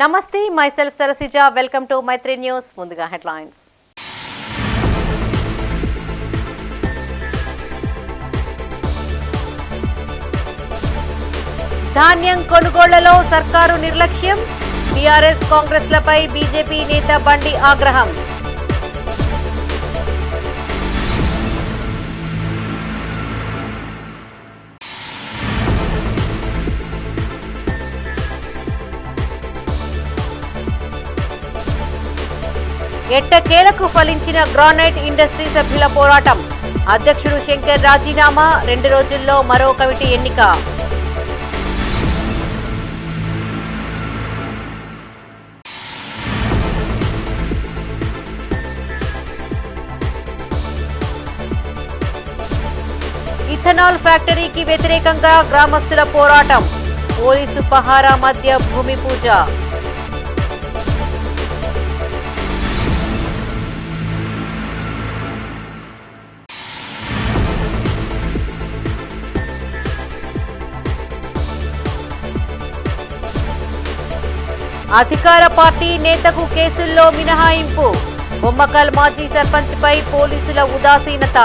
నమస్తే, myself Sarasija. Welcome to Maitri News. ముందుగా headlines. ధాన్యం కొనుగోళ్లలో సర్కారు నిర్లక్ష్యం. టీఆర్ఎస్ కాంగ్రెస్లపై బీజేపీ నేత బండి ఆగ్రహం. ఎట్టకేలకు ఫలించిన గ్రానైట్ ఇండస్ట్రీ సభ్యుల పోరాటం. అధ్యక్షుడు శంకర్ రాజీనామా, 2 రోజుల్లో మరో కమిటీ ఎన్నిక. ఇథనాల్ ఫ్యాక్టరీకి వ్యతిరేకంగా గ్రామస్తుల పోరాటం. పోలీసు పహారా మధ్య భూమి పూజ. అధికార పార్టీ నేతకు కేసుల్లో మినహాయింపు. బొమ్మకల్ మాజీ సర్పంచ్పై పోలీసుల ఉదాసీనత.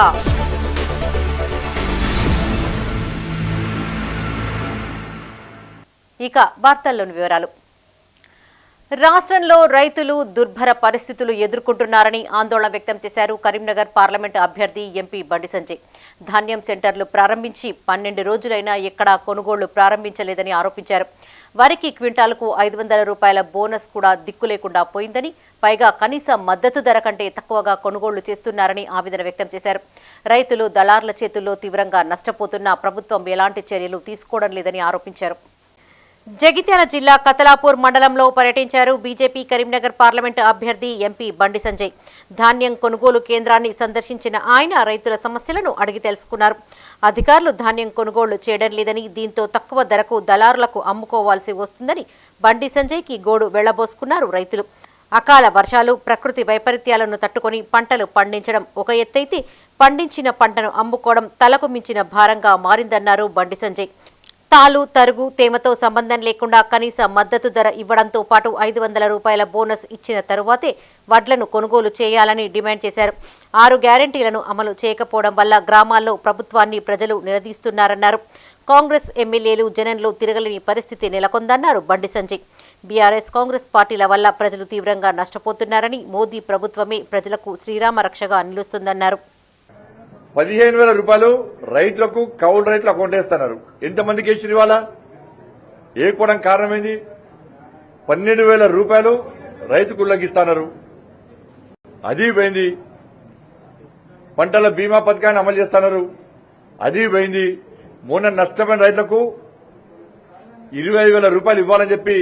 ఇక వార్తల్లోని వివరాలు. రాష్ట్రంలో రైతులు దుర్భర పరిస్థితులు ఎదుర్కొంటున్నారని ఆందోళన వ్యక్తం చేశారు కరీంనగర్ పార్లమెంటు అభ్యర్థి ఎంపీ బండి సంజయ్. ధాన్యం సెంటర్లు ప్రారంభించి 12 రోజులైనా ఎక్కడా కొనుగోళ్లు ప్రారంభించలేదని ఆరోపించారు. వరికి క్వింటాలకు 500 రూపాయల బోనస్ కూడా దిక్కు లేకుండా పోయిందని, పైగా కనీస మద్దతు ధర కంటే తక్కువగా కొనుగోళ్లు చేస్తున్నారని ఆవేదన వ్యక్తం చేశారు. రైతులు దళార్ల చేతుల్లో తీవ్రంగా నష్టపోతున్నా ప్రభుత్వం ఎలాంటి చర్యలు తీసుకోవడం లేదని ఆరోపించారు. జగిత్యాల జిల్లా కతలాపూర్ మండలంలో పర్యటించారు బీజేపీ కరీంనగర్ పార్లమెంటు అభ్యర్థి ఎంపీ బండి సంజయ్. ధాన్యం కొనుగోలు కేంద్రాన్ని సందర్శించిన ఆయన రైతుల సమస్యలను అడిగి తెలుసుకున్నారు. అధికారులు ధాన్యం కొనుగోళ్లు చేయడం లేదని, దీంతో తక్కువ ధరకు దళారులకు అమ్ముకోవాల్సి వస్తుందని బండి సంజయ్కి గోడు వెళ్లబోసుకున్నారు రైతులు. అకాల వర్షాలు, ప్రకృతి వైపరీత్యాలను తట్టుకొని పంటలు పండించడం ఒక ఎత్తైతే, పండించిన పంటను అమ్ముకోవడం తలకు మించిన భారంగా మారిందన్నారు బండి సంజయ్. తాలు, తరుగు, తేమతో సంబంధం లేకుండా కనీస మద్దతు ధర ఇవ్వడంతో పాటు 500 రూపాయల బోనస్ ఇచ్చిన తరువాతే వడ్లను కొనుగోలు చేయాలని డిమాండ్ చేశారు. 6 గ్యారంటీలను అమలు చేయకపోవడం వల్ల గ్రామాల్లో ప్రభుత్వాన్ని ప్రజలు నిలదీస్తున్నారన్నారు. కాంగ్రెస్ ఎమ్మెల్యేలు జనంలో తిరగలేని పరిస్థితి నెలకొందన్నారు బండి సంజయ్. బీఆర్ఎస్, కాంగ్రెస్ పార్టీల వల్ల ప్రజలు తీవ్రంగా నష్టపోతున్నారని, మోదీ ప్రభుత్వమే ప్రజలకు శ్రీరామ రక్షగా నిలుస్తుందన్నారు. 15,000 రూపాయలు రైతులకు, కౌలు రైతులు అకౌంట్ వేస్తున్నారు. ఎంతమందికి వేసిన ఇవాళ ఏకపోవడం కారణమైంది? 12,000 రూపాయలు రైతుకు ఉల్లంఘిస్తున్నారు. అది పోయింది. పంటల బీమా పథకాన్ని అమలు చేస్తున్నారు. అది పోయింది. మొన్న నష్టమైన రైతులకు 25,000 రూపాయలు ఇవ్వాలని చెప్పి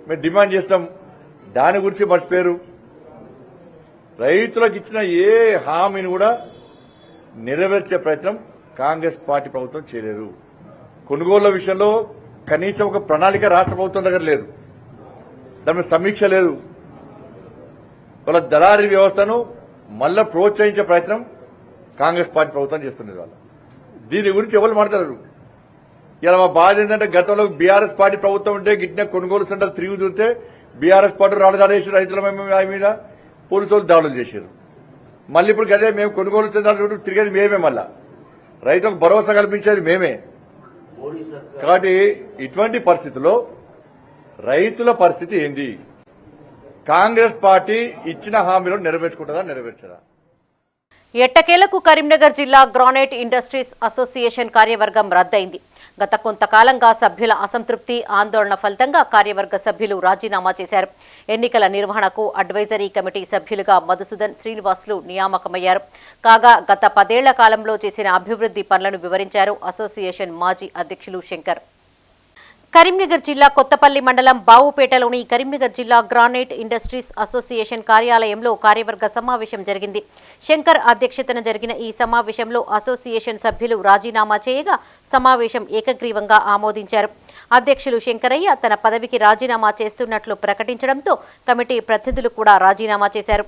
మేము డిమాండ్ చేస్తాం. దాని గురించి మర్చిపోయారు. రైతులకు ఇచ్చిన ఏ హామీని కూడా నెరవేర్చే ప్రయత్నం కాంగ్రెస్ పార్టీ ప్రభుత్వం చేయలేదు. కొనుగోళ్ల విషయంలో కనీసం ఒక ప్రణాళిక రాష్ట్ర ప్రభుత్వం దగ్గర లేదు. దాని సమీక్ష లేదు. వాళ్ళ దళారీ వ్యవస్థను మళ్ళా ప్రోత్సహించే ప్రయత్నం కాంగ్రెస్ పార్టీ ప్రభుత్వం చేస్తున్నది. వాళ్ళ దీని గురించి ఎవరు మాట్లాడరు. ఇలా మా బాధ ఏంటంటే, గతంలో బీఆర్ఎస్ పార్టీ ప్రభుత్వం ఉంటే గిట్టిన కొనుగోలు సెంటర్ తిరిగి చూస్తే బీఆర్ఎస్ పార్టీ రాళ్ళదాడి చేసి రైతుల మీద పోలీసులు దాడులు చేశారు. మళ్ళీ ఇప్పుడు అదే మేము కొనుగోలు సెంటర్ తిరిగేది మేమే, మళ్ళా రైతులకు భరోసా కల్పించేది మేమే. కాబట్టి ఇటువంటి పరిస్థితుల్లో రైతుల పరిస్థితి ఏంది? కాంగ్రెస్ పార్టీ ఇచ్చిన హామీలను నెరవేర్చుకుంటుందా, నెరవేర్చదా? ఎట్టకేలకు కరీంనగర్ జిల్లా గ్రానైట్ ఇండస్ట్రీస్ అసోసియేషన్ కార్యవర్గం రద్దయింది. గత కొంతకాలంగా సభ్యుల అసంతృప్తి, ఆందోళన ఫలితంగా కార్యవర్గ సభ్యులు రాజీనామా చేశారు. ఎన్నికల నిర్వహణకు అడ్వైజరీ కమిటీ సభ్యులుగా మధుసూదన్, శ్రీనివాసులు నియామకమయ్యారు. కాగా గత 10 ఏళ్ల కాలంలో చేసిన అభివృద్ధి పనులను వివరించారు అసోసియేషన్ మాజీ అధ్యక్షులు శంకర్. కరీంనగర్ జిల్లా కొత్తపల్లి మండలం బావుపేటలోని కరీంనగర్ జిల్లా గ్రానైట్ ఇండస్ట్రీస్ అసోసియేషన్ కార్యాలయంలో కార్యవర్గ సమావేశం జరిగింది. శంకర్ అధ్యక్షతన జరిగిన ఈ సమావేశంలో అసోసియేషన్ సభ్యులు రాజీనామా చేయగా సమావేశం ఏకగ్రీవంగా ఆమోదించారు. అధ్యక్షులు శంకరయ్య తన పదవికి రాజీనామా చేస్తున్నట్లు ప్రకటించడంతో కమిటీ ప్రతినిధులు కూడా రాజీనామా చేశారు.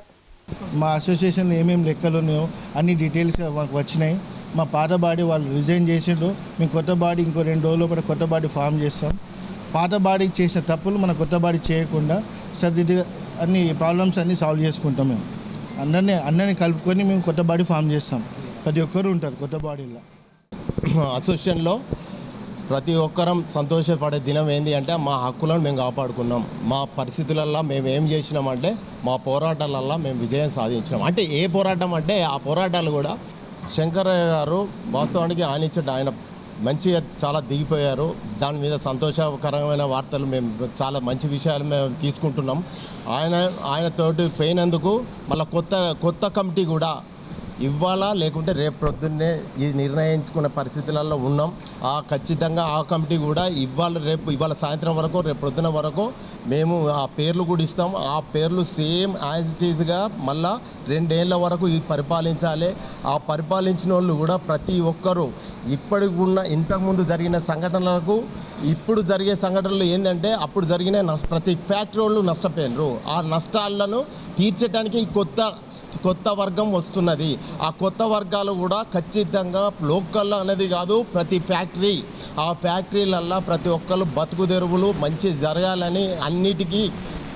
మా అసోసియేషన్ ఏమేమి లెక్కలు ఉన్నాయో అన్ని డీటెయిల్స్ మాకు వచ్చినాయి. మా పాత బాడీ వాళ్ళు రిజైన్ చేసిండ్రు. మేము కొత్త బాడీ ఇంకో 2 రోజుల లోపల కొత్త బాడీ ఫామ్ చేస్తాం. పాత బాడీకి చేసిన తప్పులు మన కొత్త బాడీ చేయకుండా సర్దిద్దుగా అన్ని ప్రాబ్లమ్స్ అన్నీ సాల్వ్ చేసుకుంటాం. మేము అందరినీ కలుపుకొని మేము కొత్త బాడీ ఫామ్ చేస్తాం. ప్రతి ఒక్కరు ఉంటారు కొత్త బాడీలో. అసోసియేషన్లో ప్రతి ఒక్కరం సంతోషపడే దినం ఏంటి అంటే మా హక్కులను మేము కాపాడుకున్నాం. మా పరిస్థితులల్లో మేము ఏం చేసినామంటే మా పోరాటాలల్లో మేము విజయం సాధించినాం. అంటే ఏ పోరాటం అంటే ఆ పోరాటాలు కూడా శంకరయ్య గారు వాస్తవానికి ఆయన మంచిగా చాలా దిగిపోయారు. దాని మీద సంతోషకరమైన వార్తలు మేము చాలా మంచి విషయాలు మేము తీసుకుంటున్నాం. ఆయనతోటి పోయినందుకు మళ్ళీ కొత్త కమిటీ కూడా ఇవ్వాలా లేకుంటే రేపు ప్రొద్దున్నే ఇది నిర్ణయించుకునే పరిస్థితులలో ఉన్నాం. ఖచ్చితంగా ఆ కమిటీ కూడా ఇవాళ సాయంత్రం వరకు రేపు ప్రొద్దున వరకు మేము ఆ పేర్లు కూడా ఇస్తాం. ఆ పేర్లు సేమ్ యాజ్ ఇట్ ఈజ్గా మళ్ళా 2 ఏళ్ల వరకు పరిపాలించాలి. ఆ పరిపాలించిన వాళ్ళు కూడా ప్రతి ఒక్కరూ ఇప్పటికి ఉన్న ఇంతకుముందు జరిగిన సంఘటనలకు ఇప్పుడు జరిగే సంఘటనలు ఏంటంటే అప్పుడు జరిగిన ప్రతి ఫ్యాక్టరీ వాళ్ళు నష్టపోయినారు. ఆ నష్టాలను తీర్చడానికి కొత్త వర్గం వస్తున్నది. ఆ కొత్త వర్గాలు కూడా ఖచ్చితంగా లోకల్ అనేది కాదు, ప్రతి ఫ్యాక్టరీ ఆ ఫ్యాక్టరీలల్లో ప్రతి ఒక్కరు బతుకు తెరువులు మంచి జరగాలని అన్నిటికీ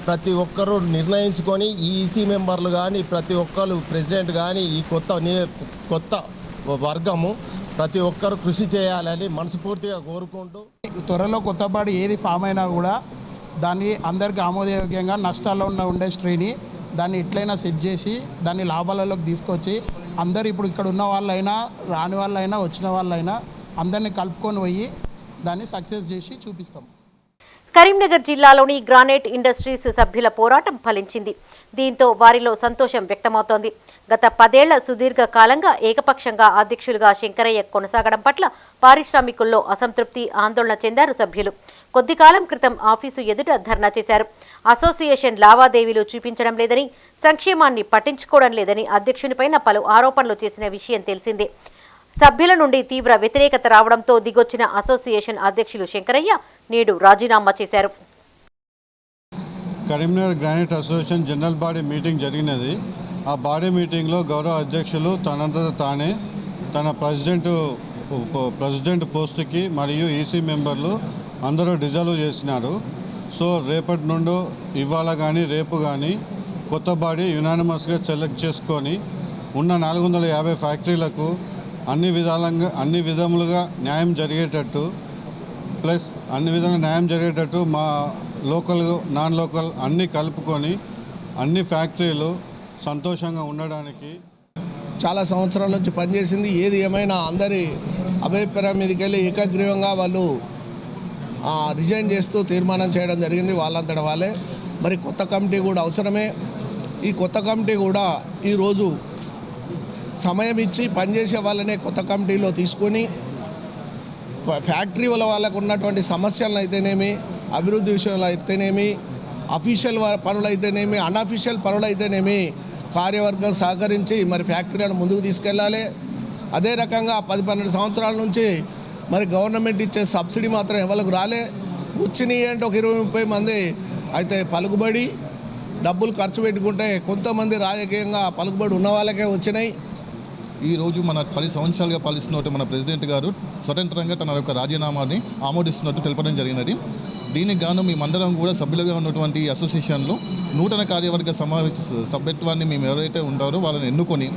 ప్రతి ఒక్కరూ నిర్ణయించుకొని ఈ ఈసీ మెంబర్లు కానీ ప్రతి ఒక్కరు ప్రెసిడెంట్ కానీ ఈ కొత్త వర్గము ప్రతి ఒక్కరు కృషి చేయాలని మనస్ఫూర్తిగా కోరుకుంటూ త్వరలో కొత్త బాడీ ఏది ఫామ్ అయినా కూడా దాన్ని అందరికీ ఆమోదయోగ్యంగా నష్టాల్లో ఉన్న ఇండస్ట్రీని దాన్ని ఎట్లయినా సెట్ చేసి దాన్ని లాభాలలోకి తీసుకొచ్చి అందరు ఇప్పుడు ఇక్కడ ఉన్న వాళ్ళైనా రాని వాళ్ళైనా వచ్చిన వాళ్ళైనా అందరినీ కలుపుకొని పోయి దాన్ని సక్సెస్ చేసి చూపిస్తాం. కరీంనగర్ జిల్లాలోని గ్రానైట్ ఇండస్ట్రీస్ సభ్యుల పోరాటం ఫలించింది. దీంతో వారిలో సంతోషం వ్యక్తమవుతోంది. గత 10 ఏళ్ల సుదీర్ఘ కాలంగా ఏకపక్షంగా అధ్యక్షులుగా శంకరయ్య కొనసాగడం పట్ల పారిశ్రామికుల్లో అసంతృప్తి, ఆందోళన చెందారు సభ్యులు. కొద్ది కాలం క్రితం ఆఫీసు ఎదుట ధర్నా చేశారు. అసోసియేషన్ లావాదేవీలు చూపించడం లేదని, సంక్షేమాన్ని పట్టించుకోవడం లేదని అధ్యక్షునిపైన పలు ఆరోపణలు చేసిన విషయం తెలిసిందే. సభ్యుల నుండి తీవ్ర వ్యతిరేకత రావడంతో దిగొచ్చిన అసోసియేషన్ అధ్యక్షులు శంకరయ్య నేడు రాజీనామా చేశారు. Karimnagar granite association general body meeting జరిగినది. ఆ బాడీ మీటింగ్లో గౌరవ అధ్యక్షులు తనంతట తానే తన ప్రెసిడెంట్ పోస్టుకి మరియు ఈసీ మెంబర్లు అందరూ డిజాల్వ్ చేసినారు. సో రేపటి నుండి ఇవాళ కానీ రేపు కానీ కొత్త బాడీ యునానిమస్గా సెలెక్ట్ చేసుకొని ఉన్న 450 ఫ్యాక్టరీలకు అన్ని విధములుగా న్యాయం జరిగేటట్టు మా లోకల్ నాన్ లోకల్ అన్నీ కలుపుకొని అన్ని ఫ్యాక్టరీలు సంతోషంగా ఉండడానికి చాలా సంవత్సరాల నుంచి పనిచేసింది. ఏది ఏమైనా అందరి అభిప్రాయం మీదకి వెళ్ళి ఏకగ్రీవంగా వాళ్ళు రిజైన్ చేస్తూ తీర్మానం చేయడం జరిగింది వాళ్ళంతట వాళ్ళే. మరి కొత్త కమిటీ కూడా అవసరమే. ఈ కొత్త కమిటీ కూడా ఈరోజు సమయం ఇచ్చి పనిచేసే వాళ్ళనే కొత్త కమిటీలో తీసుకొని ఫ్యాక్టరీ వాళ్ళకు ఉన్నటువంటి సమస్యలను అయితేనేమి, అభివృద్ధి విషయంలో అయితేనేమి, అఫీషియల్ పనులు అయితేనేమి, అన్అఫీషియల్ పనులు అయితేనేమి కార్యవర్గం సహకరించి మరి ఫ్యాక్టరీలను ముందుకు తీసుకెళ్ళాలి. అదే రకంగా 10-12 సంవత్సరాల నుంచి మరి గవర్నమెంట్ ఇచ్చే సబ్సిడీ మాత్రం ఎవరికి రాలే. వచ్చినాయి అంటే ఒక 20-30 మంది అయితే పలుకుబడి డబ్బులు ఖర్చు పెట్టుకుంటే కొంతమంది రాజకీయంగా పలుకుబడి ఉన్న వాళ్ళకే వచ్చినాయి. ఈరోజు మన 10 సంవత్సరాలుగా పాలిస్తున్నట్టు మన ప్రెసిడెంట్ గారు స్వతంత్రంగా తన యొక్క రాజీనామాని ఆమోదిస్తున్నట్టు తెలపడం జరిగినది. దీనికి గాను మేమందరం కూడా సభ్యులుగా ఉన్నటువంటి అసోసియేషన్లు నూతన కార్యవర్గ సభ్యత్వాన్ని మేము ఎవరైతే ఉంటారో వాళ్ళని ఎన్నుకొని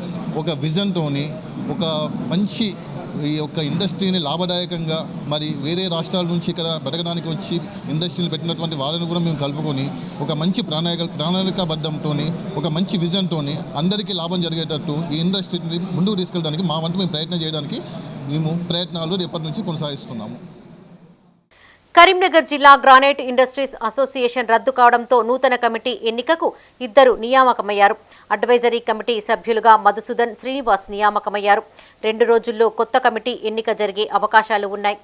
ఒక విజన్తోని ఒక మంచి ఈ యొక్క ఇండస్ట్రీని లాభదాయకంగా మరి వేరే రాష్ట్రాల నుంచి ఇక్కడ బతకడానికి వచ్చి ఇండస్ట్రీలు పెట్టినటువంటి వాళ్ళని కూడా మేము కలుపుకొని ఒక మంచి ప్రణాళికాబద్ధంతో ఒక మంచి విజన్తో అందరికీ లాభం జరిగేటట్టు ఈ ఇండస్ట్రీని ముందుకు తీసుకెళ్ళడానికి మా వంతు మేము ప్రయత్నం చేయడానికి ప్రయత్నాలు రేపటి నుంచి కొనసాగిస్తున్నాము. కరీంనగర్ జిల్లా గ్రానైట్ ఇండస్ట్రీస్ అసోసియేషన్ రద్దు కావడంతో నూతన కమిటీ ఎన్నికకు 2 నియామకమయ్యారు. అడ్వైజరీ కమిటీ సభ్యులుగా మధుసూదన్, శ్రీనివాస్ నియామకమయ్యారు. 2 రోజుల్లో కొత్త కమిటీ ఎన్నిక జరిగే అవకాశాలు ఉన్నాయి.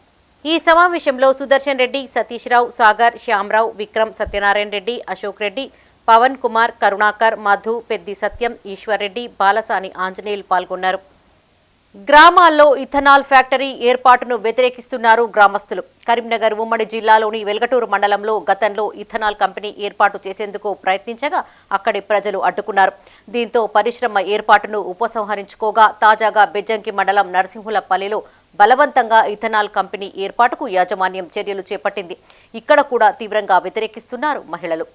ఈ సమావేశంలో సుదర్శన్ రెడ్డి, సతీష్ రావు, సాగర్, శ్యామరావు, విక్రమ్, సత్యనారాయణ రెడ్డి, అశోక్ రెడ్డి, పవన్ కుమార్, కరుణాకర్, మధు, పెద్ది సత్యం, ఈశ్వర్ రెడ్డి, బాలసాని ఆంజనేయులు పాల్గొన్నారు. గ్రామాల్లో ఇథనాల్ ఫ్యాక్టరీ ఏర్పాటును వ్యతిరేకిస్తున్నారు గ్రామస్తులు. కరీంనగర్ ఉమ్మడి జిల్లాలోని వెల్గటూరు మండలంలో గతంలో ఇథనాల్ కంపెనీ ఏర్పాటు చేసేందుకు ప్రయత్నించగా అక్కడి ప్రజలు అడ్డుకున్నారు. దీంతో పరిశ్రమ ఏర్పాటును ఉపసంహరించుకోగా తాజాగా బెజ్జంకి మండలం నరసింహులపల్లిలో బలవంతంగా ఇథనాల్ కంపెనీ ఏర్పాటుకు యాజమాన్యం చర్యలు చేపట్టింది. ఇక్కడ కూడా తీవ్రంగా వ్యతిరేకిస్తున్నారు మహిళలు.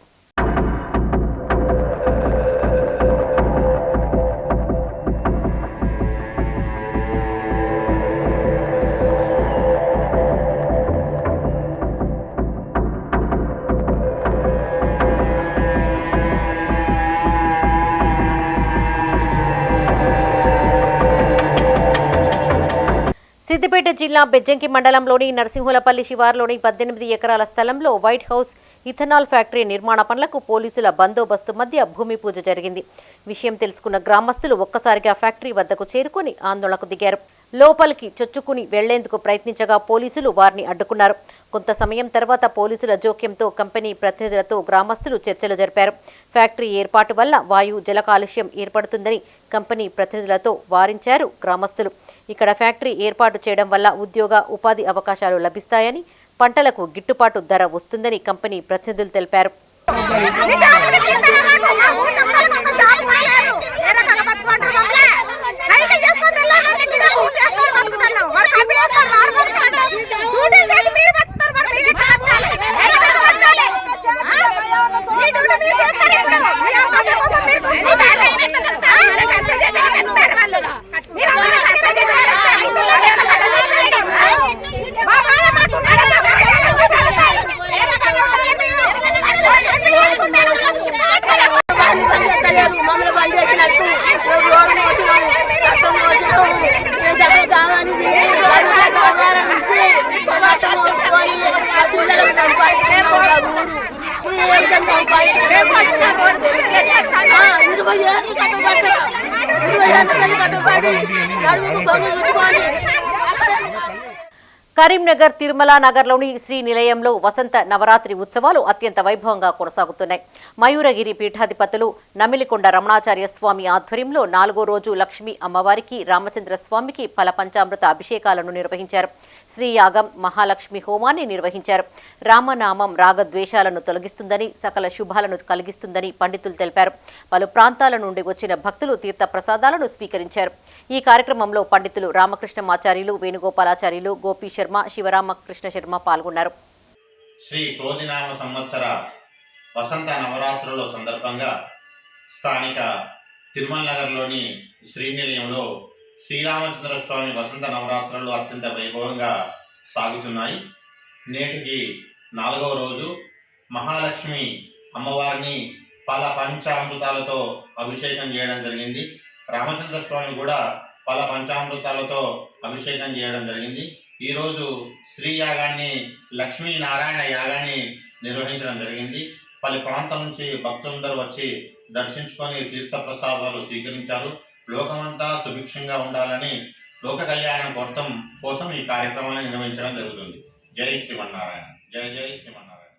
సిద్దిపేట జిల్లా బెజ్జంకి మండలంలోని నరసింహులపల్లి శివారులోని 18 ఎకరాల స్థలంలో వైట్ హౌస్ ఇథనాల్ ఫ్యాక్టరీ నిర్మాణ పనులకు పోలీసుల బందోబస్తు మధ్య భూమి పూజ జరిగింది. విషయం తెలుసుకున్న గ్రామస్తులు ఒక్కసారిగా ఫ్యాక్టరీ వద్దకు చేరుకుని ఆందోళనకు దిగారు. లోపలికి చొచ్చుకుని వెళ్లేందుకు ప్రయత్నించగా పోలీసులు వారిని అడ్డుకున్నారు. కొంత సమయం తర్వాత పోలీసుల జోక్యంతో కంపెనీ ప్రతినిధులతో గ్రామస్తులు చర్చలు జరిపారు. ఫ్యాక్టరీ ఏర్పాటు వల్ల వాయు జల కాలుష్యం ఏర్పడుతుందని కంపెనీ ప్రతినిధులతో వారించారు గ్రామస్తులు. ఇక్కడ ఫ్యాక్టరీ ఏర్పాటు చేయడం వల్ల ఉద్యోగ ఉపాధి అవకాశాలు లభిస్తాయని, పంటలకు గిట్టుబాటు ధర వస్తుందని కంపెనీ ప్రతినిధులు తెలిపారు. కరీంనగర్ తిరుమల నగర్లోని శ్రీ నిలయంలో వసంత నవరాత్రి ఉత్సవాలు అత్యంత వైభవంగా కొనసాగుతున్నాయి. మయూరగిరి పీఠాధిపతులు నమిలికొండ రమణాచార్య స్వామి ఆధ్వర్యంలో 4వ రోజు లక్ష్మీ అమ్మవారికి, రామచంద్ర స్వామికి ఫల పంచామృత అభిషేకాలను నిర్వహించారు. శ్రీయాగం, మహాలక్ష్మి హోమాన్ని నిర్వహించారు. రామనామం రాగద్వేషాలను తొలగిస్తుందని, సకల శుభాలను కలిగిస్తుందని పండితులు తెలిపారు. పలు ప్రాంతాల నుండి వచ్చిన భక్తులు తీర్థ ప్రసాదాలను స్వీకరించారు. ఈ కార్యక్రమంలో పండితులు రామకృష్ణమాచార్యులు, వేణుగోపాలాచార్యులు, గోపీ శర్మ, శివరామకృష్ణ శర్మ పాల్గొన్నారు. శ్రీ క్రోధినామ సంవత్సర వసంత నవరాత్రుల సందర్భంగా స్థానిక తిరుమల నగర్లోని శ్రీనిలయంలో శ్రీరామచంద్ర స్వామి వసంత నవరాత్రులు అత్యంత వైభవంగా సాగుతున్నాయి. నేటికి 4వ రోజు మహాలక్ష్మి అమ్మవారిని ఫల పంచామృతాలతో అభిషేకం చేయడం జరిగింది. రామచంద్ర స్వామి కూడా ఫల పంచామృతాలతో అభిషేకం చేయడం జరిగింది. ఈరోజు శ్రీ యాగాన్ని, లక్ష్మీనారాయణ యాగాన్ని నిర్వహించడం జరిగింది. పలు ప్రాంతాల నుంచి భక్తులందరూ వచ్చి దర్శించుకొని తీర్థ ప్రసాదాలు స్వీకరించారు. లోకమంతా సుభిక్షంగా ఉండాలని లోక కళ్యాణం కోసం ఈ కార్యక్రమాన్ని నిర్వహించడం జరుగుతుంది. జై శ్రీమన్నారాయణ, జై జై శ్రీమన్నారాయణ.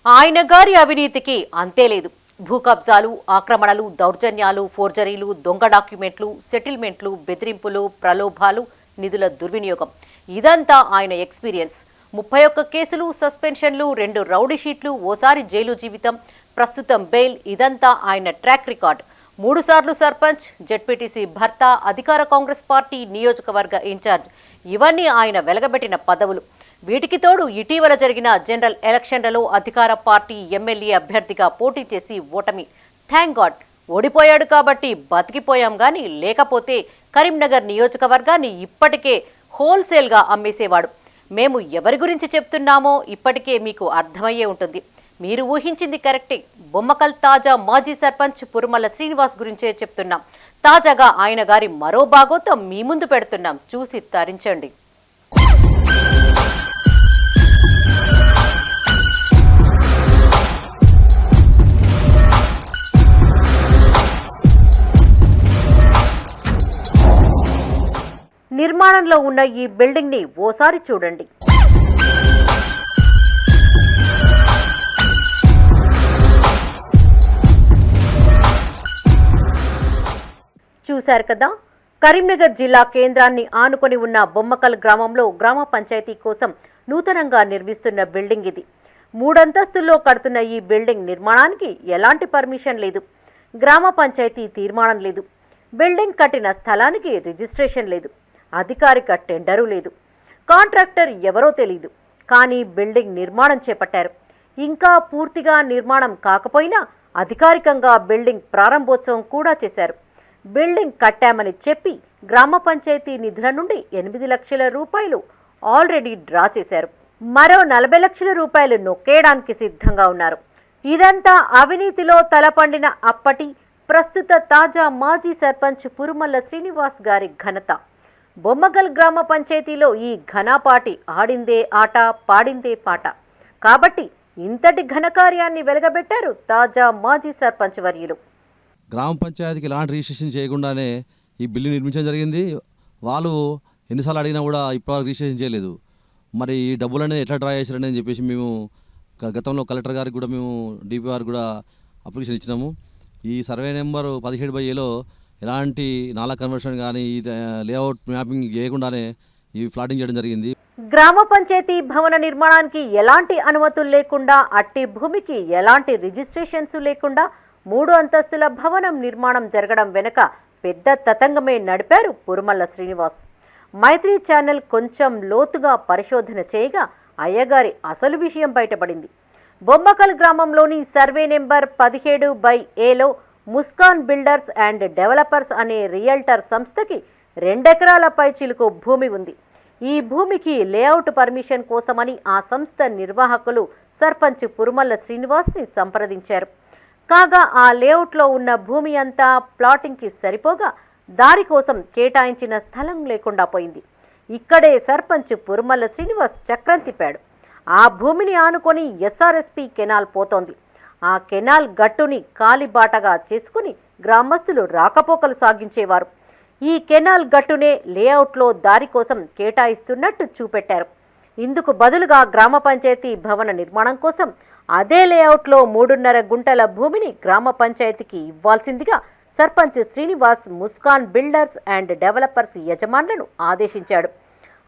ఆయన గారి అవినీతికి అంతే లేదు. భూ కబ్జాలు, ఆక్రమణలు, దౌర్జన్యాలు, ఫోర్జరీలు, దొంగ డాక్యుమెంట్లు, సెటిల్మెంట్లు, బెదిరింపులు, ప్రలోభాలు, నిధుల దుర్వినియోగం ఇదంతా ఆయన ఎక్స్పీరియన్స్. 31 కేసులు, సస్పెన్షన్లు, 2 రౌడీ షీట్లు, ఓసారి జైలు జీవితం, ప్రస్తుతం బెయిల్ ఇదంతా ఆయన ట్రాక్ రికార్డ్. 3 సార్లు సర్పంచ్, జెడ్పీటీసీ భర్త, అధికార కాంగ్రెస్ పార్టీ నియోజకవర్గ ఇన్ఛార్జ్ ఇవన్నీ ఆయన వెలగబెట్టిన పదవులు. వీటికి తోడు ఇటీవల జరిగిన జనరల్ ఎలక్షన్లలో అధికార పార్టీ ఎమ్మెల్యే అభ్యర్థిగా పోటీ చేసి ఓటమి. థ్యాంక్ గాడ్ ఓడిపోయాడు కాబట్టి బతికిపోయాం గాని, లేకపోతే కరీంనగర్ నియోజకవర్గాన్ని ఇప్పటికే హోల్సేల్గా అమ్మేసేవాడు. మేము ఎవరి గురించి చెప్తున్నామో ఇప్పటికే మీకు అర్థమయ్యే ఉంటుంది. మీరు ఊహించింది కరెక్టే. బొమ్మకల్ తాజా మాజీ సర్పంచ్ పురుమల శ్రీనివాస్ గురించే చెప్తున్నాం. తాజాగా ఆయన గారి మరో భాగోతం మీ ముందు పెడుతున్నాం, చూసి తరించండి. నిర్మాణంలో ఉన్న ఈ బిల్డింగ్ ని ఓసారి చూడండి. చూశారు కదా, కరీంనగర్ జిల్లా కేంద్రాన్ని ఆనుకొని ఉన్న బొమ్మకల్ గ్రామంలో గ్రామ పంచాయతీ కోసం నూతనంగా నిర్మిస్తున్న బిల్డింగ్ ఇది. 3 అంతస్తుల్లో కడుతున్న ఈ బిల్డింగ్ నిర్మాణానికి ఎలాంటి పర్మిషన్ లేదు. గ్రామ పంచాయతీ తీర్మానం లేదు. బిల్డింగ్ కట్టిన స్థలానికి రిజిస్ట్రేషన్ లేదు. అధికారిక టెండరు లేదు. కాంట్రాక్టర్ ఎవరో తెలియదు, కానీ బిల్డింగ్ నిర్మాణం చేపట్టారు. ఇంకా పూర్తిగా నిర్మాణం కాకపోయినా అధికారికంగా బిల్డింగ్ ప్రారంభోత్సవం కూడా చేశారు. బిల్డింగ్ కట్టామని చెప్పి గ్రామ పంచాయతీ నిధుల నుండి 8 లక్షల రూపాయలు ఆల్రెడీ డ్రా చేశారు. మరో 40 లక్షల రూపాయలు నొక్కేయడానికి సిద్ధంగా ఉన్నారు. ఇదంతా అవినీతిలో తలపండిన అప్పటి ప్రస్తుత తాజా మాజీ సర్పంచ్ పురుమల్ల శ్రీనివాస్ గారి ఘనత. బొమ్మగల్ గ్రామ పంచాయతీలో ఈ ఘనపాటి ఆడిందే ఆట, పాడిందే పాట. కాబట్టి ఇంతటి ఘనకార్యాన్ని వెలగబెట్టారు తాజా మాజీ సర్పంచ్ వర్యులు. గ్రామ పంచాయతీకి ఎలాంటి రిజిస్ట్రేషన్ చేయకుండానే ఈ బిల్లు నిర్మించడం జరిగింది. వాళ్ళు ఎన్నిసార్లు అడిగినా కూడా ఇప్పటివరకు రిజిస్ట్రేషన్ చేయలేదు. మరి ఈ డబ్బులు అనేది ఎట్లా డ్రా చేశారని చెప్పేసి మేము గతంలో కలెక్టర్ గారికి కూడా మేము డిపిఆర్ కూడా అప్లికేషన్ ఇచ్చినాము. ఈ సర్వే నెంబర్ 17/Aలో ఎలాంటి నాలా కన్వర్షన్ కానీ ఈ లేఅవుట్ మ్యాపింగ్ చేయకుండానే ఈ ఫ్లాటింగ్ చేయడం జరిగింది. గ్రామ పంచాయతీ భవన నిర్మాణానికి ఎలాంటి అనుమతులు లేకుండా, అట్టి భూమికి ఎలాంటి రిజిస్ట్రేషన్స్ లేకుండా 3 అంతస్తుల భవనం నిర్మాణం జరగడం వెనుక పెద్ద తతంగమే నడిపారు పురుమల్ల శ్రీనివాస్. మైత్రి ఛానల్ కొంచెం లోతుగా పరిశోధన చేయగా అయ్యగారి అసలు విషయం బయటపడింది. బొమ్మకల్ గ్రామంలోని సర్వే నెంబర్ 17/Aలో ముస్కాన్ బిల్డర్స్ అండ్ డెవలపర్స్ అనే రియల్టర్ సంస్థకి 2 ఎకరాల పైచిలుకు భూమి ఉంది. ఈ భూమికి లేఅవుట్ పర్మిషన్ కోసమని ఆ సంస్థ నిర్వాహకులు సర్పంచ్ పురుమల్ల శ్రీనివాస్ని సంప్రదించారు. కాగా ఆ లేఅవుట్లో ఉన్న భూమి అంతా ప్లాటింగ్కి సరిపోగా దారి కోసం కేటాయించిన స్థలం లేకుండా పోయింది. ఇక్కడే సర్పంచ్ పురుమల్ల శ్రీనివాస్ చక్రం తిప్పాడు. ఆ భూమిని ఆనుకొని ఎస్ఆర్ఎస్పి కెనాల్ పోతోంది. ఆ కెనాల్ గట్టుని కాలిబాటగా చేసుకుని గ్రామస్తులు రాకపోకలు సాగించేవారు. ఈ కెనాల్ గట్టునే లేఅవుట్లో దారి కోసం కేటాయిస్తున్నట్టు చూపెట్టారు. ఇందుకు బదులుగా గ్రామ పంచాయతీ భవన నిర్మాణం కోసం అదే లేఅవుట్లో 3.5 గుంటల భూమిని గ్రామ పంచాయతీకి ఇవ్వాల్సిందిగా sarpanch Srinivas Muskan builders and developers యజమానులను ఆదేశించాడు.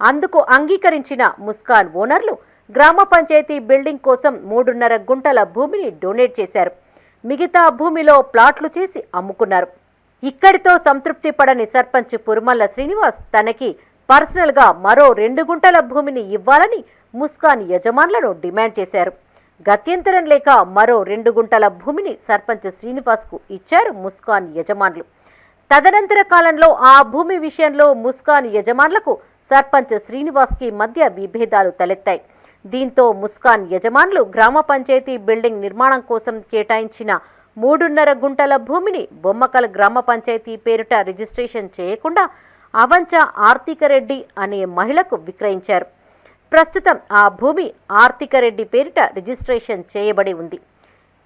అందుకు అంగీకరించిన ముస్కాన్ ఓనర్లు గ్రామ పంచాయతీ బిల్డింగ్ కోసం 3.5 గుంటల భూమిని డొనేట్ చేశారు. మిగతా భూమిలో ప్లాట్లు చేసి అమ్ముకున్నారు. ఇక్కడితో సంతృప్తి పడని సర్పంచ్ పురుమల్ల శ్రీనివాస్ తనకి పర్సనల్గా మరో 2 గుంటల భూమిని ఇవ్వాలని ముస్కాన్ యజమానులను డిమాండ్ చేశారు. గత్యంతరం లేక మరో 2 గుంటల భూమిని సర్పంచ్ శ్రీనివాస్కు ఇచ్చారు ముస్కాన్ యజమానులు. తదనంతర కాలంలో ఆ భూమి విషయంలో ముస్కాన్ యజమానులకు సర్పంచ్ శ్రీనివాస్కి మధ్య విభేదాలు తలెత్తాయి. దీంతో ముస్కాన్ యజమానులు గ్రామ పంచాయతీ బిల్డింగ్ నిర్మాణం కోసం కేటాయించిన 3.5 గుంటల భూమిని బొమ్మకల్ గ్రామ పంచాయతీ పేరిట రిజిస్ట్రేషన్ చేయకుండా అవంచ ఆర్తికరెడ్డి అనే మహిళకు విక్రయించారు. ప్రస్తుతం ఆ భూమి ఆర్తికరెడ్డి పేరిట రిజిస్ట్రేషన్ చేయబడి ఉంది.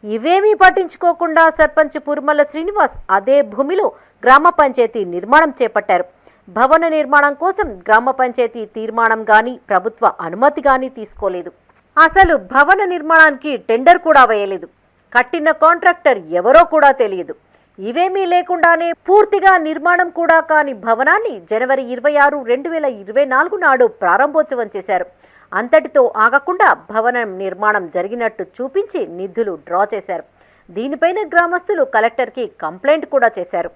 ఇవేమీ పట్టించుకోకుండా సర్పంచ్ పురుమల్ల శ్రీనివాస్ అదే భూమిలో గ్రామ పంచాయతీ నిర్మాణం చేపట్టారు. భవన నిర్మాణం కోసం గ్రామ పంచాయతీ తీర్మానం గాని ప్రభుత్వ అనుమతి గాని తీసుకోలేదు. అసలు భవన నిర్మాణానికి టెండర్ కూడా వేయలేదు. కట్టిన కాంట్రాక్టర్ ఎవరో కూడా తెలియదు. ఇవేమీ లేకుండానే పూర్తిగా నిర్మాణం కూడా కాని భవనాన్ని జనవరి 26, 2024 నాడు ప్రారంభోత్సవం చేశారు. అంతటితో ఆగకుండా భవనం నిర్మాణం జరిగినట్టు చూపించి నిధులు డ్రా చేశారు. దీనిపైన గ్రామస్తులు కలెక్టర్కి కంప్లైంట్ కూడా చేశారు.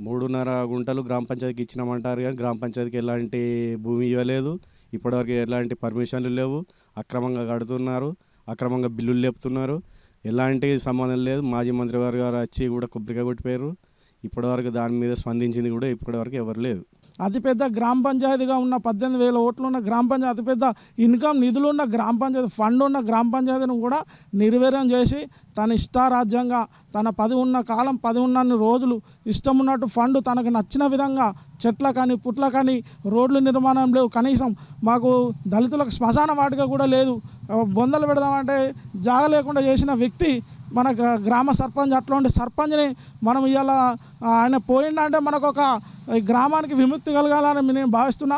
3.5 గుంటలు గ్రామ పంచాయతీకి ఇచ్చినామంటారు, కానీ గ్రామ పంచాయతీకి ఎలాంటి భూమి ఇవ్వలేదు. ఇప్పటివరకు ఎలాంటి పర్మిషన్లు లేవు. అక్రమంగా కడుతున్నారు, అక్రమంగా బిల్లులు లేపుతున్నారు. ఎలాంటి సంబంధం లేదు. మాజీ మంత్రి గారు వచ్చి కూడా కొబ్బరికాయ కొట్టిపోయారు. ఇప్పటివరకు దాని మీద స్పందించింది కూడా ఇప్పటివరకు ఎవరు లేదు. అతిపెద్ద గ్రామ పంచాయతీగా ఉన్న 18,000 ఓట్లు ఉన్న గ్రామ పంచాయతీ, అతిపెద్ద ఇన్కమ్ నిధులు ఉన్న గ్రామ పంచాయతీ, ఫండ్ ఉన్న గ్రామ పంచాయతీని కూడా నిర్వీర్యం చేసి తన ఇష్టారాజ్యంగా తన 10 ఉన్న కాలం 10 ఉన్నన్ని రోజులు ఇష్టం ఉన్నట్టు ఫండ్ తనకు నచ్చిన విధంగా చెట్ల కానీ పుట్ల కానీ రోడ్లు నిర్మాణం లేవు. కనీసం మాకు దళితులకు శ్మశాన వాటిక కూడా లేదు. బొందలు పెడదామంటే జాగ లేకుండా చేసిన వ్యక్తి మన గ్రామ సర్పంచ్. అట్లాంటి సర్పంచ్ని మనం ఇవాళ ఆయన పోయిందంటే మనకు ఒక గ్రామానికి విముక్తి కలగాలని నేను భావిస్తున్నా.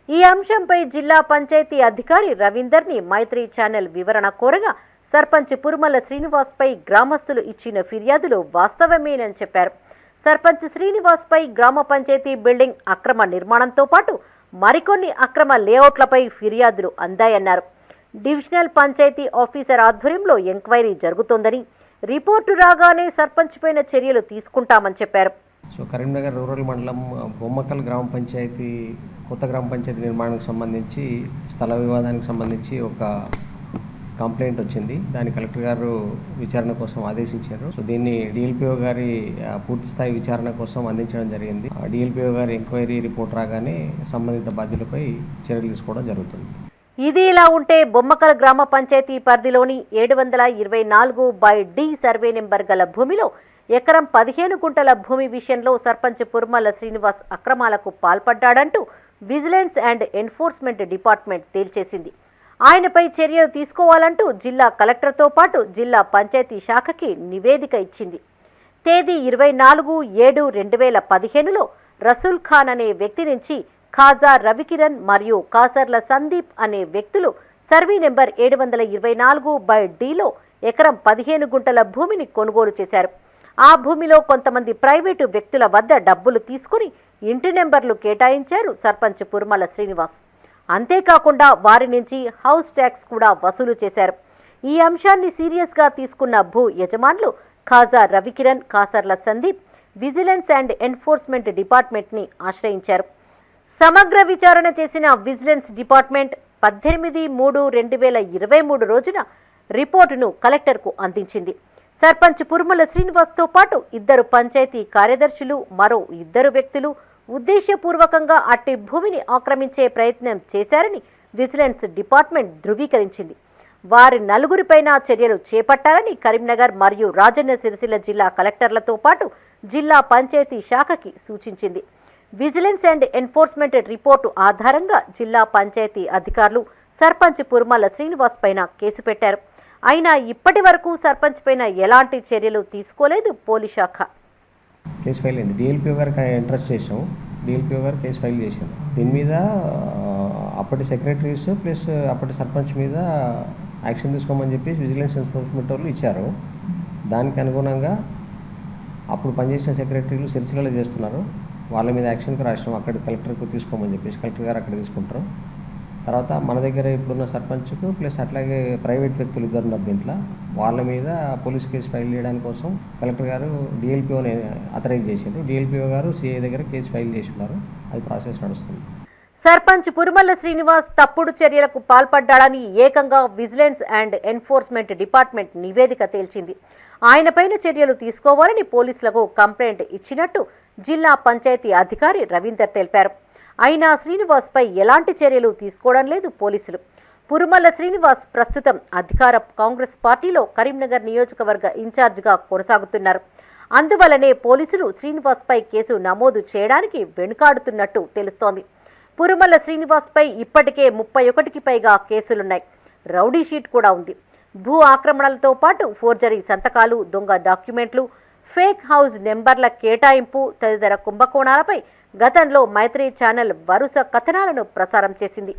ఈ అంశంపై జిల్లా పంచాయతీ అధికారి రవీందర్ని మైత్రి ఛానల్ వివరణ కోరగా సర్పంచ్ పురుమల్ల శ్రీనివాస్పై గ్రామస్తులు ఇచ్చిన ఫిర్యాదులు వాస్తవమేనని చెప్పారు. సర్పంచ్ శ్రీనివాస్పై గ్రామ పంచాయతీ బిల్డింగ్ అక్రమ నిర్మాణంతో పాటు మరికొన్ని అక్రమ లేఅవుట్లపై ఫిర్యాదులు అందాయన్నారు. డివిజనల్ పంచాయతీ ఆఫీసర్ ఆధ్వర్యంలో ఎంక్వైరీ జరుగుతోందని, రిపోర్టు రాగానే సర్పంచ్ పైన చర్యలు తీసుకుంటామని చెప్పారు. సో కరీంనగర్ రూరల్ మండలం బొమ్మకల్ గ్రామ పంచాయతీ కొత్త గ్రామ పంచాయతీ నిర్మాణానికి సంబంధించి స్థల వివాదానికి సంబంధించి ఒక కంప్లైంట్ వచ్చింది. దాన్ని కలెక్టర్ గారు విచారణ కోసం ఆదేశించారు. సో దీన్ని డిఎల్పిఓ గారి పూర్తి స్థాయి విచారణ కోసం అందించడం జరిగింది. డిఎల్పిఓ గారి ఎంక్వైరీ రిపోర్ట్ రాగానే సంబంధిత బాధ్యులపై చర్యలు తీసుకోవడం జరుగుతుంది. ఇది ఇలా ఉంటే బొమ్మకల్ గ్రామ పంచాయతీ పరిధిలోని 724/D సర్వే నెంబర్ గల భూమిలో ఎకరం 15 గుంటల భూమి విషయంలో సర్పంచ్ పుర్మల శ్రీనివాస్ అక్రమాలకు పాల్పడ్డాడంటూ విజిలెన్స్ అండ్ ఎన్ఫోర్స్మెంట్ డిపార్ట్మెంట్ తేల్చేసింది. ఆయనపై చర్యలు తీసుకోవాలంటూ జిల్లా కలెక్టర్తో పాటు జిల్లా పంచాయతీ శాఖకి నివేదిక ఇచ్చింది. తేదీ 24/7/2015లో రసూల్ ఖాన్ అనే వ్యక్తి నుంచి ఖాజా రవికిరణ్ మరియు కాసర్ల సందీప్ అనే వ్యక్తులు సర్వే నెంబర్ 724/Dలో ఎకరం 15 గుంటల భూమిని కొనుగోలు చేశారు. ఆ భూమిలో కొంతమంది ప్రైవేటు వ్యక్తుల వద్ద డబ్బులు తీసుకుని ఇంటి నెంబర్లు కేటాయించారు సర్పంచ్ పుర్మల శ్రీనివాస్. అంతేకాకుండా వారి నుంచి హౌస్ ట్యాక్స్ కూడా వసూలు చేశారు. ఈ అంశాన్ని సీరియస్గా తీసుకున్న భూ యజమానులు Khaja Ravikiran, Kasarla Sandeep vigilance and enforcement డిపార్ట్మెంట్ని ఆశ్రయించారు. సమగ్ర విచారణ చేసిన విజిలెన్స్ డిపార్ట్మెంట్ 18/3/2023 రోజున రిపోర్టును కలెక్టర్కు అందించింది. సర్పంచ్ పుర్మల శ్రీనివాస్తో పాటు 2 పంచాయతీ కార్యదర్శులు, మరో 2 వ్యక్తులు ఉద్దేశపూర్వకంగా అట్టి భూమిని ఆక్రమించే ప్రయత్నం చేశారని విజిలెన్స్ డిపార్ట్మెంట్ ధృవీకరించింది. వారి 4గురిపైన చర్యలు చేపట్టాలని కరీంనగర్ మరియు రాజన్న సిరిసిల్ల జిల్లా కలెక్టర్లతో పాటు జిల్లా పంచాయతీ శాఖకి సూచించింది. విజిలెన్స్ అండ్ ఎన్ఫోర్స్మెంట్ రిపోర్టు ఆధారంగా జిల్లా పంచాయతీ అధికారులు సర్పంచ్ పుర్మల శ్రీనివాస్ పైన కేసు పెట్టారు. అయినా ఇప్పటి వరకు సర్పంచ్ పైన ఎలాంటి చర్యలు తీసుకోలేదు పోలీస్ శాఖ. కేసు ఫైల్ అయింది. డిఎల్పిఓ గారికి ఇంట్రెస్ట్ చేసాం. డిఎల్పిఓ గారు కేసు ఫైల్ చేశారు. దీని మీద అప్పటి సెక్రటరీస్ ప్లస్ అప్పటి సర్పంచ్ మీద యాక్షన్ తీసుకోమని చెప్పి విజిలెన్స్ ఎన్ఫోర్స్మెంట్ వాళ్ళు ఇచ్చారు. దానికి అనుగుణంగా అప్పుడు పనిచేసిన సెక్రటరీలు సిరిసిల్లలో చేస్తున్నారు. వాళ్ళ మీద యాక్షన్కి రాసినాం. అక్కడ కలెక్టర్కు తీసుకోమని చెప్పేసి కలెక్టర్ గారు అక్కడ తీసుకుంటారు. తర్వాత మన దగ్గర ఇప్పుడున్న సర్పంచ్కు ప్లస్ అట్లాగే ప్రైవేట్ వ్యక్తులు 2 ఉన్నారు దీంట్లో. వాళ్ళ మీద పోలీస్ కేసు ఫైల్ చేయడానికి కోసం కలెక్టర్ గారు డిఎల్పిఓని అథరైజ్ చేశారు. డిఎల్పిఓ గారు సిఐ దగ్గర కేసు ఫైల్ చేస్తున్నారు. అది ప్రాసెస్ నడుస్తుంది. సర్పంచ్ పుర్మల శ్రీనివాస్ తప్పుడు చర్యలకు పాల్పడ్డాడని ఏకంగా విజిలెన్స్ అండ్ ఎన్ఫోర్స్మెంట్ డిపార్ట్మెంట్ నివేదిక తేల్చింది. ఆయనపైన చర్యలు తీసుకోవాలని పోలీసులకు కంప్లైంట్ ఇచ్చినట్టు జిల్లా పంచాయతీ అధికారి రవీందర్ తెలిపారు. అయినా శ్రీనివాస్పై ఎలాంటి చర్యలు తీసుకోవడం లేదు పోలీసులు. పుర్మల శ్రీనివాస్ ప్రస్తుతం అధికార కాంగ్రెస్ పార్టీలో కరీంనగర్ నియోజకవర్గ ఇన్ఛార్జిగా కొనసాగుతున్నారు. అందువల్లనే పోలీసులు శ్రీనివాస్పై కేసు నమోదు చేయడానికి వెనుకాడుతున్నట్టు తెలుస్తోంది. పుర్మల శ్రీనివాస్పై ఇప్పటికే 31కి పైగా కేసులున్నాయి. రౌడీ షీట్ కూడా ఉంది. భూ ఆక్రమణలతో పాటు ఫోర్జరీ సంతకాలు, దొంగ డాక్యుమెంట్లు, ఫేక్ హౌస్ నెంబర్ల కేటాయింపు తదితర కుంభకోణాలపై గతంలో మైత్రి ఛానల్ వరుస కథనాలను ప్రసారం చేసింది.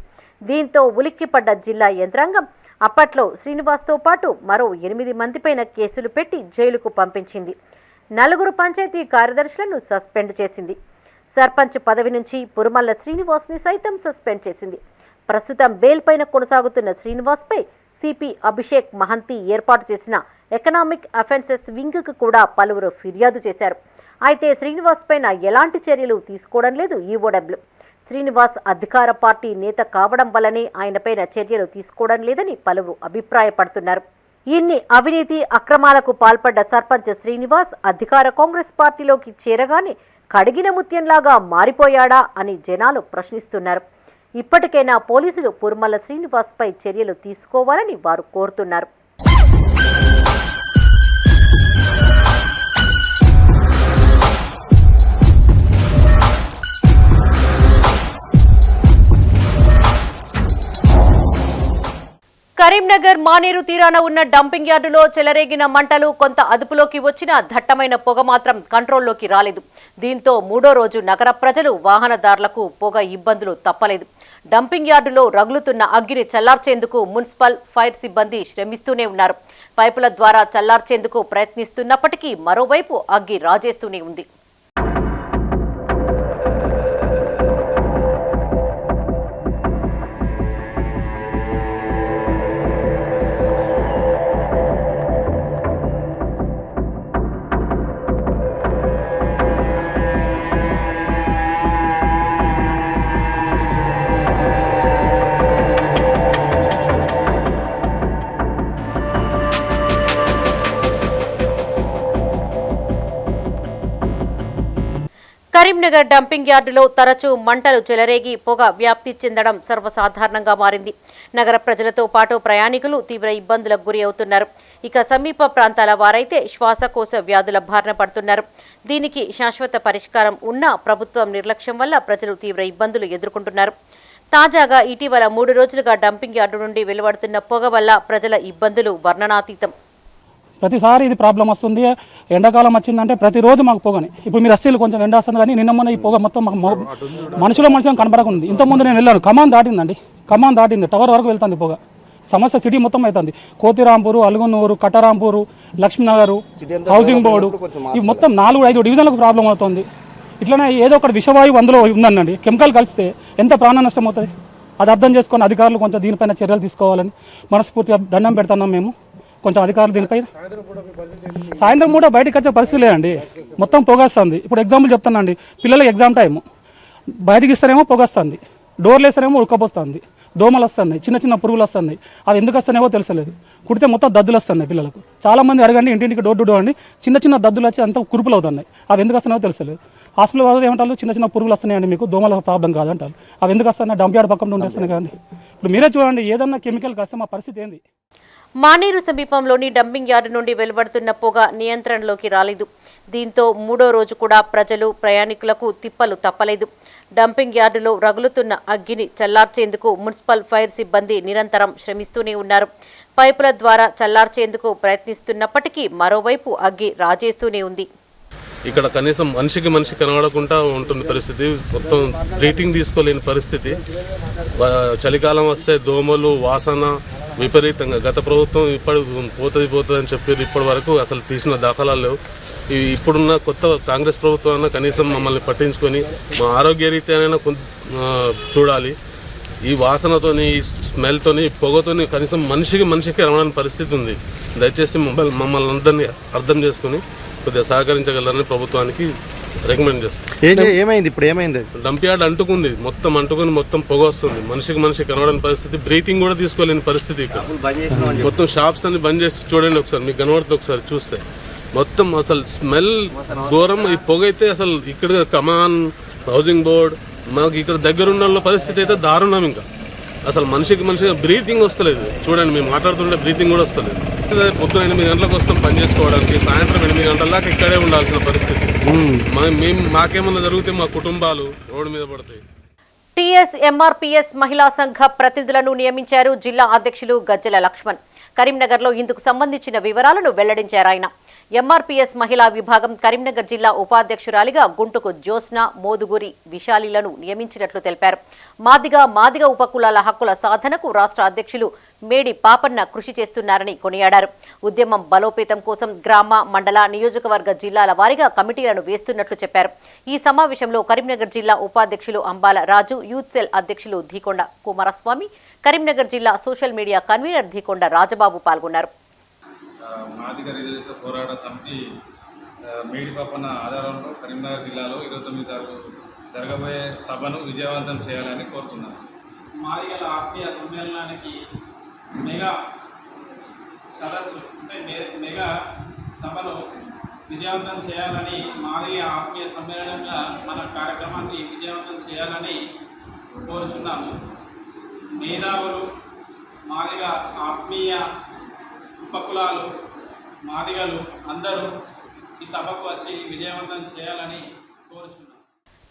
దీంతో ఉలిక్కిపడ్డ జిల్లా యంత్రాంగం అప్పట్లో శ్రీనివాస్తో పాటు మరో 8 మందిపైన కేసులు పెట్టి జైలుకు పంపించింది. 4 పంచాయతీ కార్యదర్శులను సస్పెండ్ చేసింది. సర్పంచ్ పదవి నుంచి పుర్మల శ్రీనివాస్ని సైతం సస్పెండ్ చేసింది. ప్రస్తుతం బెయిల్ పైన కొనసాగుతున్న శ్రీనివాస్పై సిపి అభిషేక్ మహంతి ఏర్పాటు చేసిన ఎకనామిక్ అఫెన్సెస్ వింగ్కు కూడా పలువురు ఫిర్యాదు చేశారు. అయితే శ్రీనివాస్ పైన ఎలాంటి చర్యలు తీసుకోవడం లేదు ఈఓడబ్ల్యూ. శ్రీనివాస్ అధికార పార్టీ నేత కావడం వల్లనే ఆయనపైన చర్యలు తీసుకోవడం లేదని పలువురు అభిప్రాయపడుతున్నారు. ఇన్ని అవినీతి అక్రమాలకు పాల్పడ్డ సర్పంచ్ శ్రీనివాస్ అధికార కాంగ్రెస్ పార్టీలోకి చేరగానే కడిగిన ముత్యంలాగా మారిపోయాడా అని జనాలు ప్రశ్నిస్తున్నారు. ఇప్పటికైనా పోలీసులు పుర్మల శ్రీనివాస్పై చర్యలు తీసుకోవాలని వారు కోరుతున్నారు. కరీంనగర్ మానేరు తీరాన ఉన్న డంపింగ్ యార్డులో చెలరేగిన మంటలు కొంత అదుపులోకి వచ్చిన దట్టమైన పొగ మాత్రం కంట్రోల్లోకి రాలేదు. దీంతో 3వ రోజు నగర ప్రజలు, వాహనదారులకు పొగ ఇబ్బందులు తప్పలేదు. డంపింగ్ యార్డులో రగులుతున్న అగ్గిని చల్లార్చేందుకు మున్సిపల్, ఫైర్ సిబ్బంది శ్రమిస్తూనే ఉన్నారు. పైపుల ద్వారా చల్లార్చేందుకు ప్రయత్నిస్తున్నప్పటికీ మరోవైపు అగ్గి రాజేస్తూనే ఉంది. కరీంనగర్ డంపింగ్ యార్డులో తరచూ మంటలు చెలరేగి పొగ వ్యాప్తి చెందడం సర్వసాధారణంగా మారింది. నగర ప్రజలతో పాటు ప్రయాణికులు తీవ్ర ఇబ్బందులకు గురి అవుతున్నారు. ఇక సమీప ప్రాంతాల వారైతే శ్వాసకోశ వ్యాధుల బారిన పడుతున్నారు. దీనికి శాశ్వత పరిష్కారం ఉన్నా ప్రభుత్వం నిర్లక్ష్యం వల్ల ప్రజలు తీవ్ర ఇబ్బందులు ఎదుర్కొంటున్నారు. తాజాగా ఇటీవల 3 రోజులుగా డంపింగ్ యార్డు నుండి వెలువడుతున్న పొగ వల్ల ప్రజల ఇబ్బందులు వర్ణనాతీతం. ప్రతిసారి ఇది ప్రాబ్లం వస్తుంది. ఎండాకాలం వచ్చిందంటే ప్రతిరోజు మాకు పొగని. ఇప్పుడు మీరు అస్సలు కొంచెం ఎండ వస్తుంది కానీ నిన్న మొన్న ఈ పొగ మొత్తం మాకు మనుషులు కనబడకుండా. ఇంతకుముందు నేను వెళ్ళాను, కమాన్ దాటిందండి, కమాన్ దాటింది, టవర్ వరకు వెళ్తుంది పొగ. సమస్య సిటీ మొత్తం అవుతుంది. కోతిరాంపూరు, అలుగునూరు, కట్టరాంపూరు, లక్ష్మీనగర్, హౌసింగ్ బోర్డు, ఇవి మొత్తం 4-5 డివిజన్లకు ప్రాబ్లం అవుతుంది. ఇట్లనే ఏదో ఒకటి విషవాయువు అందులో ఉందండి. కెమికల్ కలిస్తే ఎంత ప్రాణ నష్టం అవుతుంది. అది అర్థం చేసుకొని అధికారులు కొంచెం దీనిపైన చర్యలు తీసుకోవాలని మనస్ఫూర్తిగా దండం పెడుతున్నాం. మేము కొంచెం అధికారులు దీనిపై సాయంత్రం కూడా బయటకు వచ్చే పరిస్థితి లేదండి, మొత్తం పొగేస్తుంది. ఇప్పుడు ఎగ్జాంపుల్ చెప్తానండి, పిల్లలకి ఎగ్జామ్ టైము, బయటకి ఇస్తారేమో పొగొస్తుంది, డోర్లు వేస్తారేమో ఉడకపోస్తుంది, దోమలు వస్తున్నాయి, చిన్న చిన్న పురుగులు వస్తున్నాయి. అవి ఎందుకు వస్తున్నాయో తెలుసలేదు. కుడితే మొత్తం దద్దులు వస్తున్నాయి పిల్లలకు. చాలామంది అడగండి, ఇంటింటికి డోర్ టు డోర్ అండి, చిన్న చిన్న దద్దులు వచ్చి అంత కురుపులు అవుతున్నాయి. అవి ఎందుకు వస్తున్నాయో తెలుసలేదు. హాస్పిటల్ వాళ్ళు ఏమంటారు, చిన్న చిన్న పురుగులు వస్తున్నాయండి, మీకు దోమల ప్రాబ్లం కాదంటారు. అవి ఎందుకు వస్తున్నాయి, డంప్ యార్డ్ పక్కన ఉండేస్తున్నాయి కదండి. ఇప్పుడు మీరే చూడండి, ఏదన్నా కెమికల్ కలిస్తే మా పరిస్థితి ఏంది. మానేరు సమీపంలోని డంపింగ్ యార్డు నుండి వెలువడుతున్న పొగ నియంత్రణలోకి రాలేదు. దీంతో 3వ రోజు కూడా ప్రజలు ప్రయాణికులకు తిప్పలు తప్పలేదు. డంపింగ్ యార్డులో రగులుతున్న అగ్గిని చల్లార్చేందుకు మున్సిపల్ ఫైర్ సిబ్బంది నిరంతరం శ్రమిస్తూనే ఉన్నారు. పైపుల ద్వారా చల్లార్చేందుకు ప్రయత్నిస్తున్నప్పటికీ మరోవైపు అగ్గి రాజేస్తూనే ఉంది. ఇక్కడ కనీసం మనిషికి కనబడకుండా ఉంటుంది పరిస్థితి. మొత్తం బ్రీతింగ్ తీసుకోలేని పరిస్థితి. చలికాలం వస్తే దోమలు, వాసన విపరీతంగా. గత ప్రభుత్వం పోతుంది అని చెప్పి ఇప్పటి వరకు అసలు తీసిన దాఖలాలు లేవు. ఇప్పుడున్న కొత్త కాంగ్రెస్ ప్రభుత్వం కనీసం మమ్మల్ని పట్టించుకొని మా ఆరోగ్య రీత్యానైనా చూడాలి. ఈ వాసనతోని, ఈ స్మెల్తోని, పొగతోని కనీసం మనిషికి రమణని పరిస్థితి ఉంది. దయచేసి మమ్మల్ని అందరినీ అర్థం చేసుకుని కొద్దిగా సహకరించగలరని ప్రభుత్వానికి రికమెండ్ చేస్తాం. ఏమైంది ఇప్పుడు? ఏమైంది? డంప్ యార్డ్ అంటుకుని మొత్తం పొగ వస్తుంది. మనిషికి కనబడని పరిస్థితి. బ్రీతింగ్ కూడా తీసుకోలేని పరిస్థితి. ఇక్కడ మొత్తం షాప్స్ అన్ని బంద్ చేసి చూడండి ఒకసారి, మీకు కనబడుతుంది ఒకసారి చూస్తే. మొత్తం అసలు స్మెల్ ఘోరం. ఈ పొగ అయితే అసలు ఇక్కడ కమాన్, హౌసింగ్ బోర్డ్, మాకు ఇక్కడ దగ్గరున్న పరిస్థితి అయితే దారుణం. ఇంకా అసలు మనిషికి బ్రీతింగ్ వస్తలేదు. చూడండి, మేము మాట్లాడుతుంటే బ్రీతింగ్ కూడా వస్తలేదు. పొద్దున 8 గంటలకు వస్తాం పని చేసుకోవడానికి, సాయంత్రం 8 గంటల దాకా ఇక్కడే ఉండాల్సిన పరిస్థితి. మాకేమన్నా జరిగితే మా కుటుంబాలు రోడ్డు మీద పడతాయి. టీఎస్ ఎంఆర్పీఎస్ మహిళా సంఘ ప్రతినిధులను నియమించారు జిల్లా అధ్యక్షులు గజ్జెల లక్ష్మణ్. కరీంనగర్లో ఇందుకు సంబంధించిన వివరాలను వెల్లడించారు ఆయన. ఎంఆర్పీఎస్ మహిళా విభాగం కరీంనగర్ జిల్లా ఉపాధ్యక్షురాలిగా గుంటుకు జ్యోత్స్న, మోదుగురి విశాలిలను నియమించినట్లు తెలిపారు. మాదిగ ఉపకులాల హక్కుల సాధనకు రాష్ట్ర అధ్యక్షులు మేడి పాపన్న కృషి చేస్తున్నారని కొనియాడారు. ఉద్యమం బలోపేతం కోసం గ్రామ, మండల, నియోజకవర్గ, జిల్లాల వారీగా కమిటీలను వేస్తున్నట్లు చెప్పారు. ఈ సమావేశంలో కరీంనగర్ జిల్లా ఉపాధ్యక్షులు అంబాల రాజు, యూత్ సెల్ అధ్యక్షులు ధీకొండ కుమారస్వామి, కరీంనగర్ జిల్లా social media convener Deekonda Rajababu పాల్గొన్నారు. మాదిగ రిజర్వేషన్ పోరాట సమితి మేడి పాపన్న ఆధారంలో కరీంనగర్ జిల్లాలో 29 జరగబోయే సభను విజయవంతం చేయాలని కోరుతున్నాను. మాదిగల ఆత్మీయ సమ్మేళనానికి మెగా సదస్సు అంటే మెగా సభను విజయవంతం చేయాలని, మాదిగ ఆత్మీయ సమ్మేళనంగా మన కార్యక్రమాన్ని విజయవంతం చేయాలని కోరుచున్నాము. మేధావులు, మాదిగ ఆత్మీయ ఉపకులాలు, మాదిగలు అందరూ ఈ సభకు వచ్చి విజయవంతం చేయాలని కోరుచున్నాం.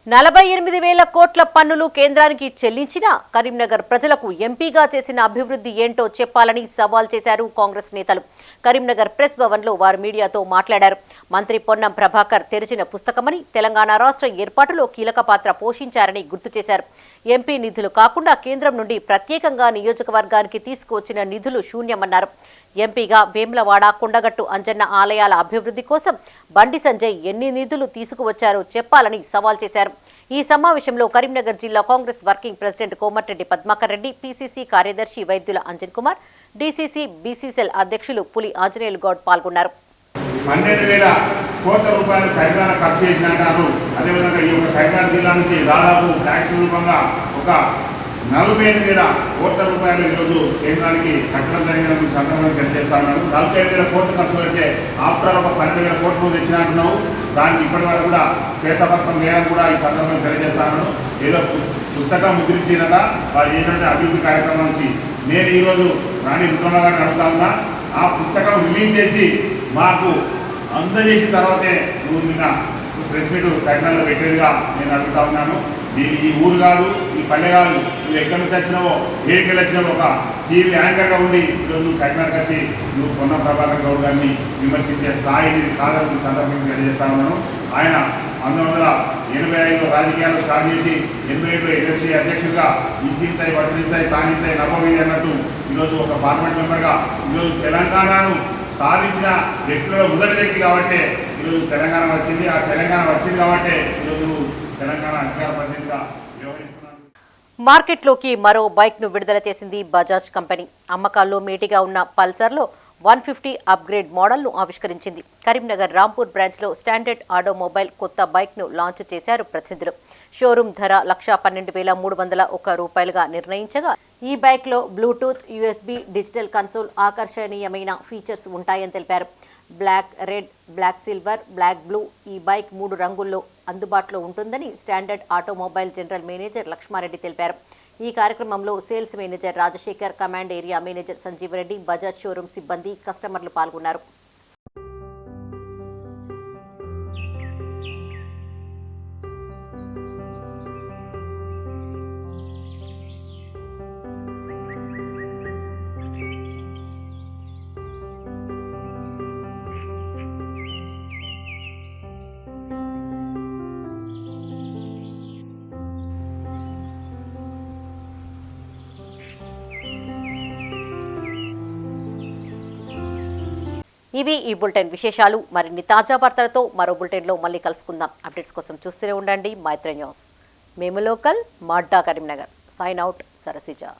48,000 కోట్ల పన్నులు కేంద్రానికి చెల్లించిన కరీంనగర్ ప్రజలకు ఎంపీగా చేసిన అభివృద్ధి ఏంటో చెప్పాలని సవాల్ చేశారు కాంగ్రెస్ నేతలు. కరీంనగర్ ప్రెస్ భవన్లో వారు మీడియాతో మాట్లాడారు. మంత్రి పొన్నం ప్రభాకర్ తెరిచిన పుస్తకమని, తెలంగాణ రాష్ట్ర ఏర్పాటులో కీలక పాత్ర పోషించారని గుర్తు చేశారు. ఎంపీ నిధులు కాకుండా కేంద్రం నుండి ప్రత్యేకంగా నియోజకవర్గానికి తీసుకువచ్చిన నిధులు శూన్యమన్నారు. ఎంపీగా వేమ్లవాడ, కొండగట్టు అంజన్న ఆలయాల అభివృద్ధి కోసం బండి సంజయ్ ఎన్ని నిధులు తీసుకువచ్చారో చెప్పాలని సవాల్ చేశారు. ఈ సమావేశంలో కరీంనగర్ జిల్లా Congress working president Komatireddy Padmakar Reddy, PCC కార్యదర్శి వైద్యుల అంజన్ కుమార్, డీసీసీ బీసీసీఎల్ అధ్యక్షులు పులి ఆంజనేయులు గౌడ్ పాల్గొన్నారు. 12,000 కోట్ల రూపాయలు కరీంనగర్ ఖర్చు చేసినట్టారు. అదేవిధంగా ఈ యొక్క కరీంనగర్ జిల్లా నుంచి దాదాపు ట్యాక్స్ రూపంగా ఒక 45,000 కోట్ల రూపాయలు ఈరోజు కేంద్రానికి కట్టడం జరిగిన సందర్భంగా తెలియజేస్తా ఉన్నాను. 45,000 కోట్లు ఖర్చు పెడితే ఆఫ్టర్ ఒక 12,000 కోట్లు తెచ్చినట్టున్నావు. దానికి ఇప్పటి వరకు కూడా శ్వేతపత్రం లేదని కూడా ఈ సందర్భంగా తెలియజేస్తా ఉన్నాను. ఏదో పుస్తకం ముద్రించినట వారు చేసినటువంటి అభివృద్ధి కార్యక్రమం నుంచి నేను ఈరోజు రాణి రుద్రమ్మ గారిని అడుగుతా ఉన్నా, ఆ పుస్తకం రిలీజ్ చేసి మాకు అందజేసిన తర్వాతే నువ్వు నిన్న ప్రెస్ మీట్ కరీంనగర్లో పెట్టేదిగా నేను అడుగుతా ఉన్నాను. నేను ఈ ఊరు కాదు, ఈ పల్లె కాదు, నువ్వు ఎక్కడి నుంచి వచ్చినావో ఏడికి వచ్చినావో ఒక టీవీ యాంకర్గా ఉండి ఈరోజు నువ్వు కరీంనగర్కి వచ్చి నువ్వు పొన్న ప్రభాకర్ గౌడ్ గారిని విమర్శించే స్థాయిని కాదని సందర్భంగా తెలియజేస్తా ఉన్నాను. ఆయన 1985లో రాజకీయాలు స్టార్ట్ చేసి 87లో ఎన్ఎస్సీ అధ్యక్షుడిగా ఇంతింతాయి వడ్డింతాయి తానింతాయి నవ్వమీది అన్నట్టు ఈరోజు ఒక పార్లమెంట్ మెంబర్గా ఈరోజు తెలంగాణను సాధించిన వ్యక్తులలో మొదటి వ్యక్తి కాబట్టి ఈరోజు తెలంగాణ వచ్చింది. ఆ తెలంగాణ వచ్చింది కాబట్టి ఈరోజు తెలంగాణ అధికార ప్రతినిధిగా వ్యవహరిస్తున్నాను. మార్కెట్లోకి మరో బైక్ను విడుదల చేసింది బజాజ్ కంపెనీ. అమ్మకాల్లో మేటిగా ఉన్న పల్సర్లో 150 అప్గ్రేడ్ మోడల్ను ఆవిష్కరించింది. కరీంనగర్ రాంపూర్ బ్రాంచ్లో స్టాండర్డ్ ఆటోమొబైల్ కొత్త బైక్ను లాంచ్ చేశారు ప్రతినిధులు. షోరూమ్ ధర 112,301 రూపాయలుగా నిర్ణయించగా ఈ బైక్లో బ్లూటూత్, USB, డిజిటల్ కన్సోల్, ఆకర్షణీయమైన ఫీచర్స్ ఉంటాయని తెలిపారు. Black, red, black silver, black blue ఈ బైక్ 3 రంగుల్లో అందుబాటులో ఉంటుందని Standard Automobile general manager Lakshmareddy తెలిపారు. ఈ కార్యక్రమంలో sales manager Rajasekhar, command area manager Sanjeevareddy, Bajaj showroom సిబ్బంది, కస్టమర్లు పాల్గొన్నారు. ఇవి ఈ బులెటిన్ విశేషాలు. మరిన్ని తాజా వార్తలతో మరో బులెటిన్లో మళ్ళీ కలుసుకుందాం. అప్డేట్స్ కోసం చూస్తూనే ఉండండి మైత్రి న్యూస్. మేము లోకల్, మాడ్డా కరీంనగర్. Sign out, Sarasija.